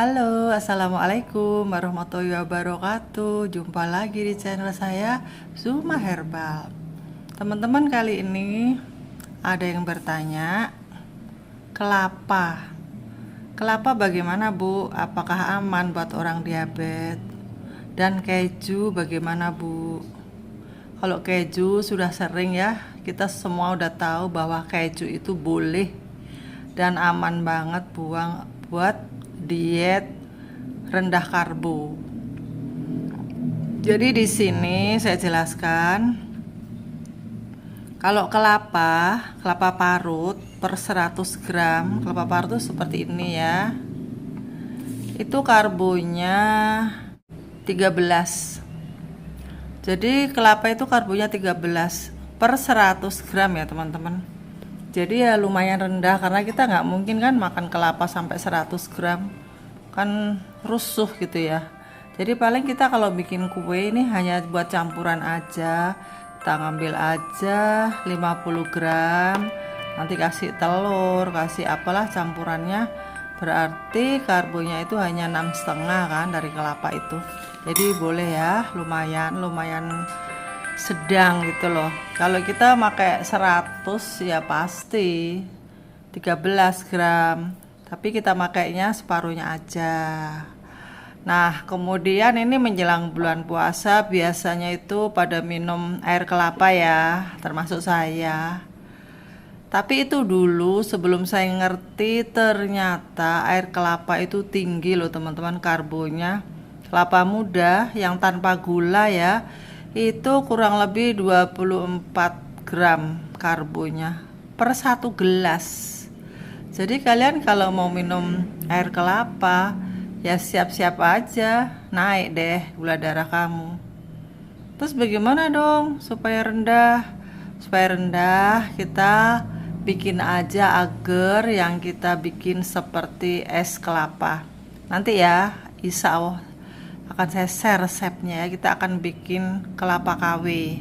Halo, assalamualaikum warahmatullahi wabarakatuh. Jumpa lagi di channel saya, Zuma Herbal. Teman-teman, kali ini ada yang bertanya, kelapa. Kelapa bagaimana, Bu? Apakah aman buat orang diabetes? Dan keju bagaimana, Bu? Kalau keju sudah sering ya, kita semua udah tahu bahwa keju itu boleh dan aman banget buat diet rendah karbo. Jadi di sini saya jelaskan kalau kelapa parut per 100 gram, kelapa parut itu seperti ini ya. Itu karbonya 13. Jadi kelapa itu karbonya 13 per 100 gram ya teman-teman. Jadi ya lumayan rendah karena kita nggak mungkin kan makan kelapa sampai 100 gram, kan rusuh gitu ya. Jadi paling kita kalau bikin kue ini hanya buat campuran aja. Kita ngambil aja 50 gram, nanti kasih telur, kasih apalah campurannya. Berarti karbonya itu hanya 6,5 kan dari kelapa itu. Jadi boleh ya, lumayan sedang gitu loh. Kalau kita pakai 100 ya pasti 13 gram, tapi kita makainya separuhnya aja. Nah, kemudian ini menjelang bulan puasa biasanya itu pada minum air kelapa ya, termasuk saya. Tapi itu dulu sebelum saya ngerti ternyata air kelapa itu tinggi loh teman-teman karbonya. Kelapa muda yang tanpa gula ya, itu kurang lebih 24 gram karbonya per 1 gelas. Jadi kalian kalau mau minum air kelapa ya siap-siap aja naik deh gula darah kamu. Terus bagaimana dong supaya rendah? Supaya rendah kita bikin aja agar yang kita bikin seperti es kelapa. Nanti ya insya Allah akan saya share resepnya ya. Kita akan bikin kelapa KW.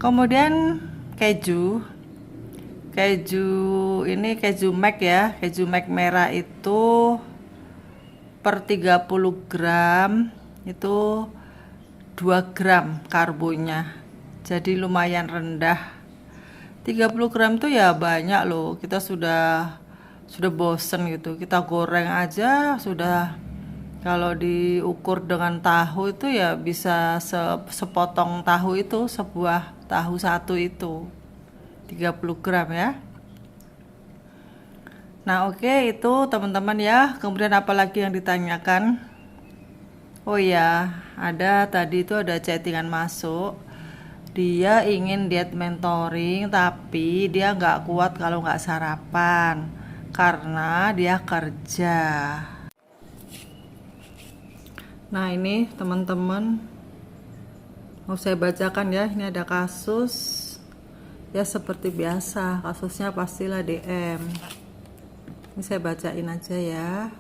Kemudian keju ini keju Mac ya, keju Mac merah itu per 30 gram itu 2 gram karbonya, jadi lumayan rendah. 30 gram tuh ya banyak loh, kita sudah bosen gitu, kita goreng aja sudah. Kalau diukur dengan tahu itu ya bisa sepotong tahu itu, sebuah tahu satu itu 30 gram ya. Nah oke, itu teman-teman ya. Kemudian apalagi yang ditanyakan? Oh ya, ada tadi itu ada chattingan masuk. Dia ingin diet mentoring tapi dia nggak kuat kalau nggak sarapan karena dia kerja. Nah ini teman-teman mau saya bacakan ya, ini ada kasus ya seperti biasa, kasusnya pastilah DM. Ini saya bacain aja ya.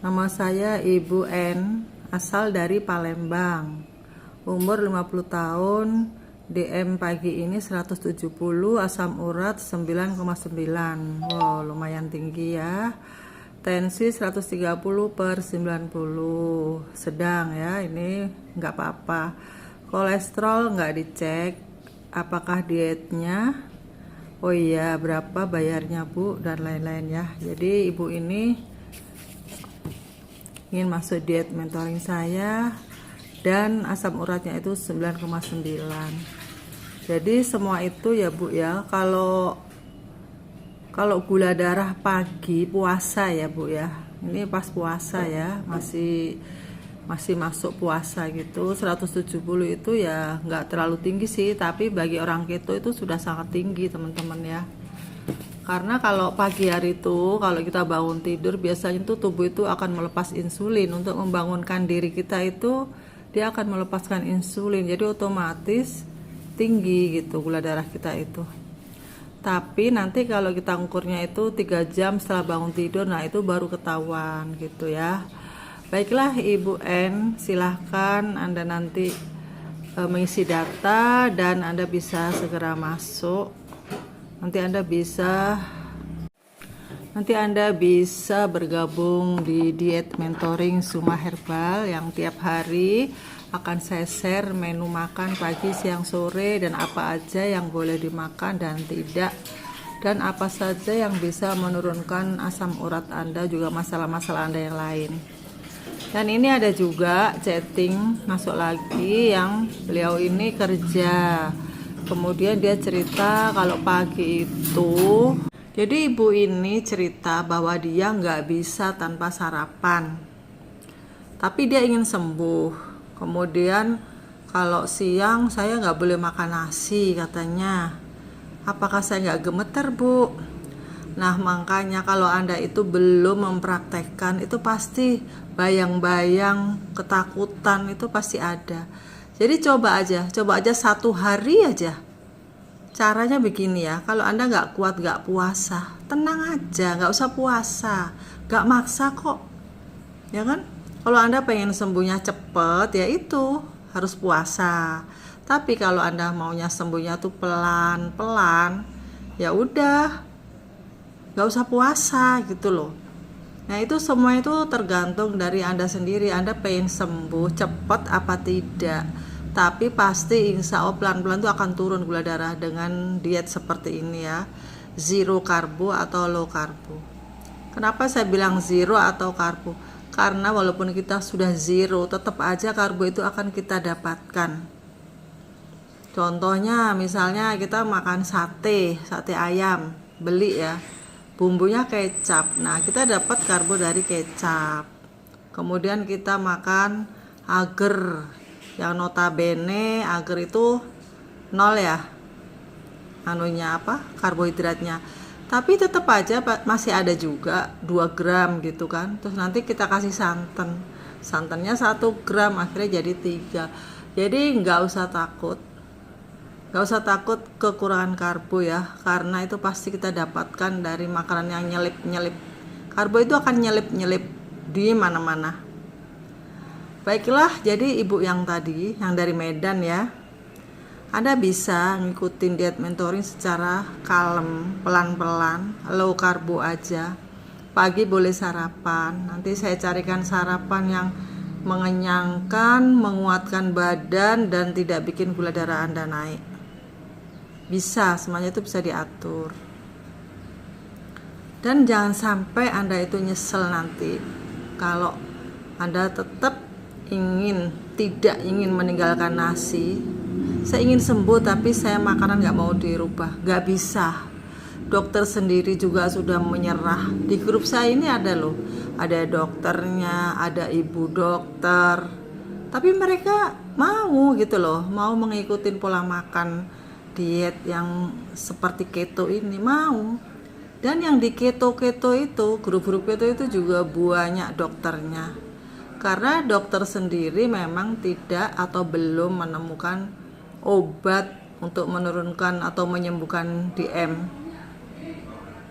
Nama saya Ibu N, asal dari Palembang, umur 50 tahun, DM pagi ini 170, asam urat 9,9. Wow, lumayan tinggi ya. Tensi 130/90, sedang ya, ini nggak apa-apa. Kolesterol nggak dicek. Apakah dietnya? Oh iya, berapa bayarnya Bu, dan lain-lain ya. Jadi ibu ini ingin masuk diet mentoring saya dan asam uratnya itu 9,9. Jadi semua itu ya Bu ya, kalau gula darah pagi puasa ya Bu ya, ini pas puasa ya, masih masuk puasa gitu. 170 itu ya nggak terlalu tinggi sih, tapi bagi orang keto itu sudah sangat tinggi teman-teman ya. Karena kalau pagi hari itu kalau kita bangun tidur biasanya tuh tubuh itu akan melepas insulin untuk membangunkan diri kita, itu dia akan melepaskan insulin, jadi otomatis tinggi gitu gula darah kita itu. Tapi nanti kalau kita ukurnya itu 3 jam setelah bangun tidur, nah itu baru ketahuan gitu ya. Baiklah Ibu N, silahkan Anda nanti mengisi data dan Anda bisa segera masuk. Nanti Anda bisa Nanti Anda bisa bergabung di diet mentoring Zuma Herbal yang tiap hari akan saya share menu makan pagi, siang, sore, dan apa aja yang boleh dimakan dan tidak, dan apa saja yang bisa menurunkan asam urat Anda, juga masalah-masalah Anda yang lain. Dan ini ada juga chatting masuk lagi yang beliau ini kerja. Kemudian dia cerita kalau pagi itu, jadi ibu ini cerita bahwa dia nggak bisa tanpa sarapan, tapi dia ingin sembuh. Kemudian kalau siang saya nggak boleh makan nasi katanya. Apakah saya nggak gemeter, Bu? Nah, makanya kalau Anda itu belum mempraktekkan, itu pasti bayang-bayang, ketakutan itu pasti ada. Jadi coba aja 1 hari aja. Caranya begini ya, kalau Anda nggak kuat, nggak puasa, tenang aja, nggak usah puasa, nggak maksa kok, ya kan? Kalau Anda pengen sembuhnya cepet, ya itu harus puasa. Tapi kalau Anda maunya sembuhnya tuh pelan-pelan, ya udah, nggak usah puasa gitu loh. Nah, itu semua itu tergantung dari Anda sendiri. Anda pengen sembuh cepet apa tidak. Tapi pasti insya Allah pelan-pelan tuh akan turun gula darah dengan diet seperti ini ya, zero karbo atau low karbo. Kenapa saya bilang zero atau karbo? Karena walaupun kita sudah zero, tetap aja karbo itu akan kita dapatkan. Contohnya misalnya kita makan sate ayam, beli ya, bumbunya kecap. Nah, kita dapat karbo dari kecap. Kemudian kita makan agar, yang notabene agar itu 0 ya, anunya apa, karbohidratnya. Tapi tetap aja masih ada juga 2 gram gitu kan. Terus nanti kita kasih santannya 1 gram, akhirnya jadi 3. Jadi nggak usah takut kekurangan karbo ya, karena itu pasti kita dapatkan dari makanan yang nyelip-nyelip. Karbo itu akan nyelip-nyelip di mana-mana. Baiklah, jadi ibu yang tadi, yang dari Medan ya, Anda bisa ngikutin diet mentoring secara kalem, pelan-pelan, low karbo aja. Pagi boleh sarapan, nanti saya carikan sarapan yang mengenyangkan, menguatkan badan, dan tidak bikin gula darah Anda naik. Bisa, semuanya itu bisa diatur. Dan jangan sampai Anda itu nyesel nanti kalau Anda tetap tidak ingin meninggalkan nasi. Saya ingin sembuh tapi saya makanan nggak mau dirubah, nggak bisa. Dokter sendiri juga sudah menyerah. Di grup saya ini ada loh, ada dokternya, ada ibu dokter, tapi mereka mau gitu loh, mau mengikuti pola makan diet yang seperti keto ini, mau. Dan yang di keto itu, grup-grup keto itu juga banyak dokternya, karena dokter sendiri memang tidak atau belum menemukan obat untuk menurunkan atau menyembuhkan DM.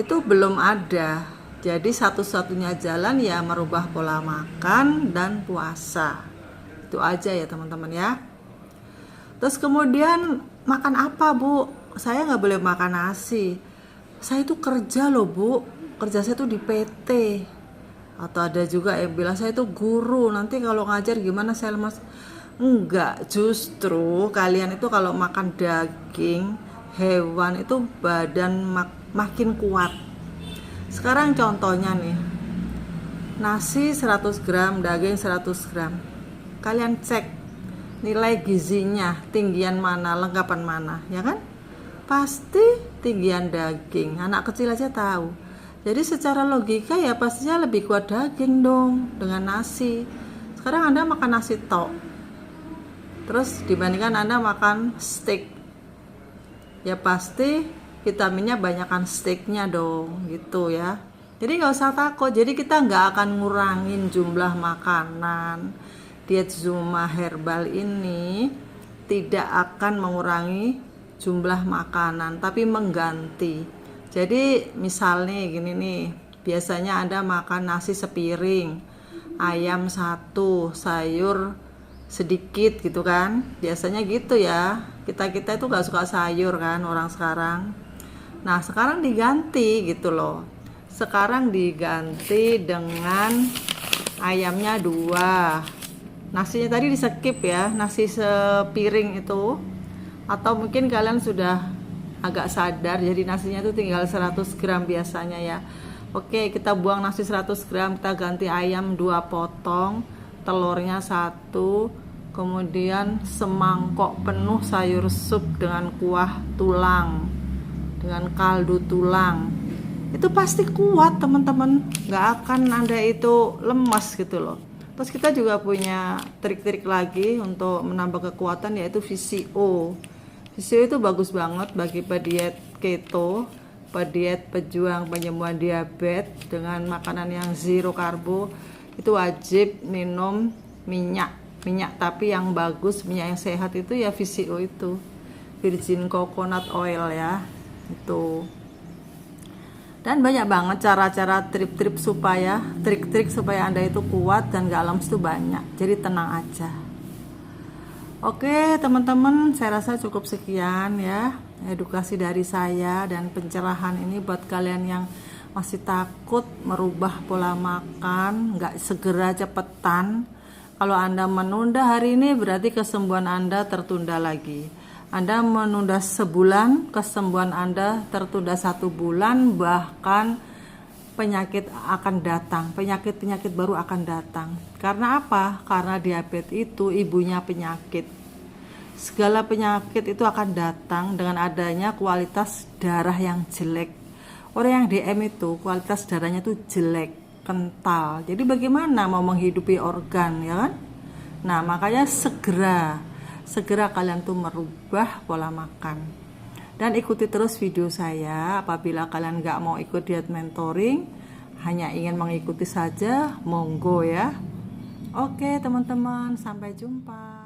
Itu belum ada. Jadi satu-satunya jalan ya merubah pola makan dan puasa. Itu aja ya teman-teman ya. Terus kemudian makan apa, Bu? Saya nggak boleh makan nasi. Saya itu kerja loh, Bu. Kerja saya tuh di PT. Atau ada juga yang bilang saya itu guru, nanti kalau ngajar gimana saya lemas. Enggak, justru kalian itu kalau makan daging hewan itu badan makin kuat. Sekarang contohnya nih, nasi 100 gram, daging 100 gram. Kalian cek nilai gizinya, tinggian mana, lengkapan mana, ya kan? Pasti tinggian daging, anak kecil aja tahu. Jadi secara logika ya pastinya lebih kuat daging dong dengan nasi. Sekarang Anda makan nasi tok, terus dibandingkan Anda makan steak, ya pasti vitaminnya banyakkan steaknya dong gitu ya. Jadi nggak usah takut, jadi kita nggak akan ngurangin jumlah makanan. Diet Zuma Herbal ini tidak akan mengurangi jumlah makanan, tapi mengganti. Jadi misalnya gini nih, biasanya Anda makan nasi sepiring, ayam 1, sayur sedikit gitu kan, biasanya gitu ya. Kita itu gak suka sayur kan orang sekarang. Nah sekarang diganti gitu loh, sekarang diganti dengan ayamnya 2. Nasinya tadi di skip ya, nasi sepiring itu, atau mungkin kalian sudah agak sadar jadi nasinya itu tinggal 100 gram biasanya ya. Oke, kita buang nasi 100 gram, kita ganti ayam 2 potong, telurnya 1, kemudian semangkok penuh sayur sup dengan kuah tulang, dengan kaldu tulang. Itu pasti kuat teman-teman, nggak akan Anda itu lemas gitu loh. Terus kita juga punya trik-trik lagi untuk menambah kekuatan, yaitu VCO. VCO itu bagus banget bagi pediet keto, pediet pejuang penyembuhan diabetes dengan makanan yang zero karbo. Itu wajib minum minyak tapi yang bagus, minyak yang sehat itu ya VCO itu, virgin coconut oil ya itu. Dan banyak banget cara-cara trik-trik supaya Anda itu kuat dan gak lemes itu banyak, jadi tenang aja. Oke teman-teman, saya rasa cukup sekian ya edukasi dari saya dan pencerahan ini buat kalian yang masih takut merubah pola makan, nggak segera cepetan. Kalau Anda menunda hari ini berarti kesembuhan Anda tertunda lagi. Anda menunda sebulan, kesembuhan Anda tertunda 1 bulan, bahkan penyakit akan datang, penyakit baru akan datang. Karena apa? Karena diabetes itu ibunya penyakit. Segala penyakit itu akan datang dengan adanya kualitas darah yang jelek. Orang yang DM itu kualitas darahnya itu jelek, kental. Jadi bagaimana mau menghidupi organ, ya kan? Nah, makanya segera kalian tuh merubah pola makan. Dan ikuti terus video saya. Apabila kalian nggak mau ikut diet mentoring, hanya ingin mengikuti saja, monggo ya. Oke teman-teman, sampai jumpa.